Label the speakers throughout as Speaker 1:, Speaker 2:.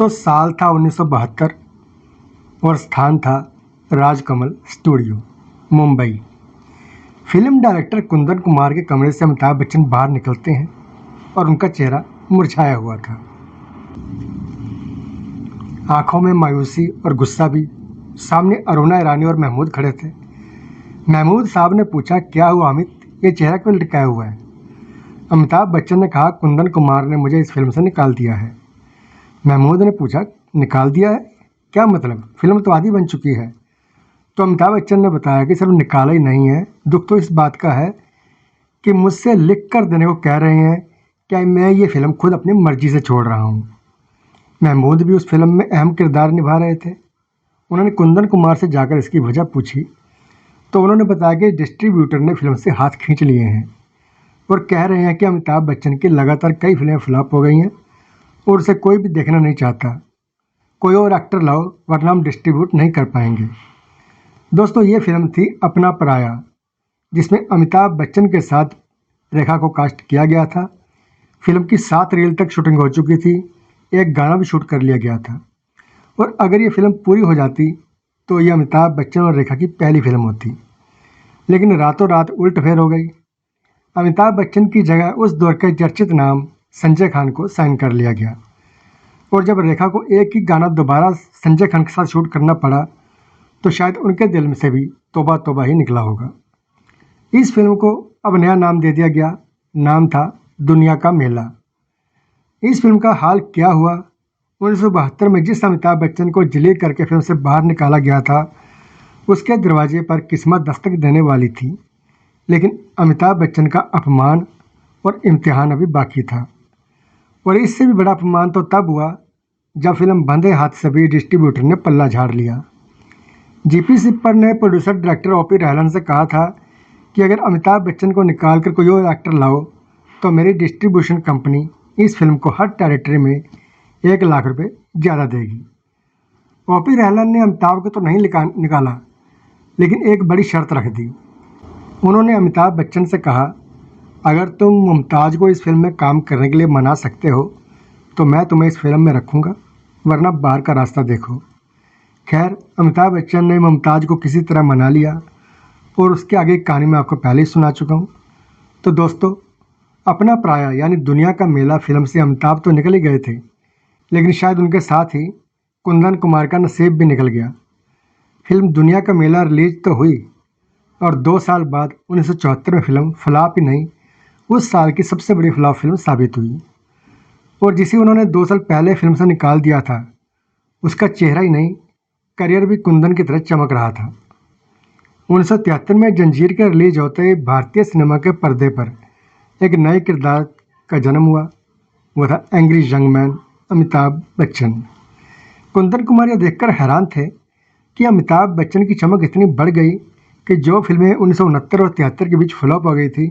Speaker 1: तो साल था 1972 और स्थान था Rajkamal studio, Mumbai. Film director Kundan Kumar के कमरे से अमिताभ बच्चन बाहर निकलते हैं और उनका चेहरा मुरझाया हुआ था। आंखों में मायूसी और गुस्सा भी। सामने अरुणा ईरानी और महमूद खड़े थे। महमूद साहब ने पूछा, क्या हुआ अमित, ये चेहरा क्यों लटकाया हुआ है? अमिताभ बच्चन ने कहा, कुंदन कुमार ने मुझे इस फिल्म से निकाल दिया है। महमूद ने पूछा, निकाल दिया है? क्या मतलब? फिल्म तो आधी बन चुकी है। तो अमिताभ बच्चन ने बताया कि सिर्फ निकाला ही नहीं है, दुख तो इस बात का है कि मुझसे लिख कर देने को कह रहे हैं कि मैं ये फिल्म खुद अपनी मर्जी से छोड़ रहा हूँ। महमूद भी उस फिल्म में अहम किरदार निभा रहे थे। उन्होंने कुंदन कुमार से जाकर इसकी वजह पूछी तो उन्होंने बताया कि डिस्ट्रीब्यूटर ने फिल्म से हाथ खींच लिए हैं और कह रहे हैं कि अमिताभ बच्चन की लगातार कई फिल्में फ्लॉप हो गई हैं और उसे कोई भी देखना नहीं चाहता। कोई और एक्टर लाओ वरना हम डिस्ट्रीब्यूट नहीं कर पाएंगे। दोस्तों, ये फिल्म थी अपना पराया, जिसमें अमिताभ बच्चन के साथ रेखा को कास्ट किया गया था। फिल्म की 7 रील तक शूटिंग हो चुकी थी, एक गाना भी शूट कर लिया गया था और अगर ये फिल्म पूरी हो जाती तो ये अमिताभ बच्चन और रेखा की पहली फिल्म होती। लेकिन रातों रात उल्टफेर हो गई। अमिताभ बच्चन की जगह उस दौर के चर्चित नाम संजय खान को साइन कर लिया गया और जब रेखा को एक ही गाना दोबारा संजय खान के साथ शूट करना पड़ा तो शायद उनके दिल में से भी तौबा तौबा ही निकला होगा। इस फिल्म को अब नया नाम दे दिया गया। नाम था दुनिया का मेला। इस फिल्म का हाल क्या हुआ? 1972 में जिस अमिताभ बच्चन को जलील करके फिल्म से बाहर निकाला गया था, उसके दरवाजे पर किस्मत दस्तक देने वाली थी। लेकिन अमिताभ बच्चन का अपमान और इम्तिहान अभी बाकी था और इससे भी बड़ा अपमान तो तब हुआ जब फिल्म बंधे हाथ से भी डिस्ट्रीब्यूटर ने पल्ला झाड़ लिया। जीपी सिप्पर ने प्रोड्यूसर डायरेक्टर ओपी रहलन से कहा था कि अगर अमिताभ बच्चन को निकाल कर कोई और एक्टर लाओ तो मेरी डिस्ट्रीब्यूशन कंपनी इस फिल्म को हर टेरिटरी में 1 लाख रुपए ज़्यादा देगी। ओपी रहलन ने अमिताभ को तो नहीं निकाला, लेकिन एक बड़ी शर्त रख दी। उन्होंने अमिताभ बच्चन से कहा, अगर तुम मुमताज़ को इस फिल्म में काम करने के लिए मना सकते हो तो मैं तुम्हें इस फिल्म में रखूँगा, वरना बाहर का रास्ता देखो। खैर, अमिताभ बच्चन ने मुमताज़ को किसी तरह मना लिया और उसके आगे की कहानी मैं आपको पहले ही सुना चुका हूँ। तो दोस्तों, अपना पराया यानी दुनिया का मेला फिल्म से अमिताभ तो निकल ही गए थे, लेकिन शायद उनके साथ ही कुंदन कुमार का नसीब भी निकल गया। फिल्म दुनिया का मेला रिलीज तो हुई और 2 साल बाद 1974 में फिल्म फ्लॉप ही नहीं, उस साल की सबसे बड़ी फ्लॉप फिल्म साबित हुई। और जिसे उन्होंने 2 साल पहले फिल्म से निकाल दिया था, उसका चेहरा ही नहीं, करियर भी कुंदन की तरह चमक रहा था। 1973 में जंजीर के रिलीज होते ही भारतीय सिनेमा के पर्दे पर एक नए किरदार का जन्म हुआ। वो था angry young man Amitabh Bachchan. Kundan Kumar ये देखकर हैरान थे कि अमिताभ बच्चन की चमक इतनी बढ़ गई कि जो फिल्में 1969 और 73 के बीच फ्लॉप हो गई थी,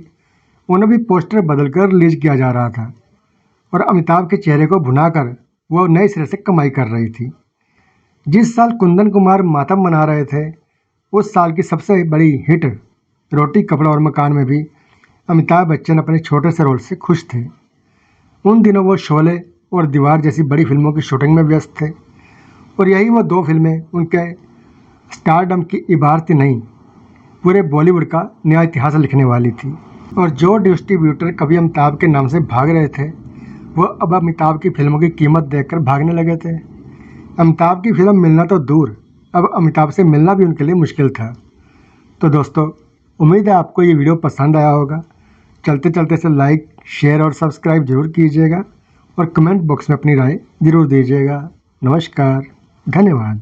Speaker 1: उन्हें भी पोस्टर बदलकर रिलीज किया जा रहा था और अमिताभ के चेहरे को भुनाकर वो नए सिरे से कमाई कर रही थी। जिस साल कुंदन कुमार मातम मना रहे थे, उस साल की सबसे बड़ी हिट रोटी कपड़ा और मकान में भी अमिताभ बच्चन अपने छोटे से रोल से खुश थे। उन दिनों वो शोले और दीवार जैसी बड़ी फिल्मों की शूटिंग में व्यस्त थे और यही वो 2 फिल्में उनके स्टारडम की इबारत नहीं, पूरे बॉलीवुड का नया इतिहास लिखने वाली थी। और जो डिस्ट्रीब्यूटर कभी अमिताभ के नाम से भाग रहे थे, वो अब अमिताभ की फिल्मों की कीमत देखकर भागने लगे थे। अमिताभ की फिल्म मिलना तो दूर, अब अमिताभ से मिलना भी उनके लिए मुश्किल था। तो दोस्तों, उम्मीद है आपको ये वीडियो पसंद आया होगा। चलते चलते से लाइक, शेयर और सब्सक्राइब जरूर कीजिएगा और कमेंट बॉक्स में अपनी राय जरूर दीजिएगा। नमस्कार, धन्यवाद।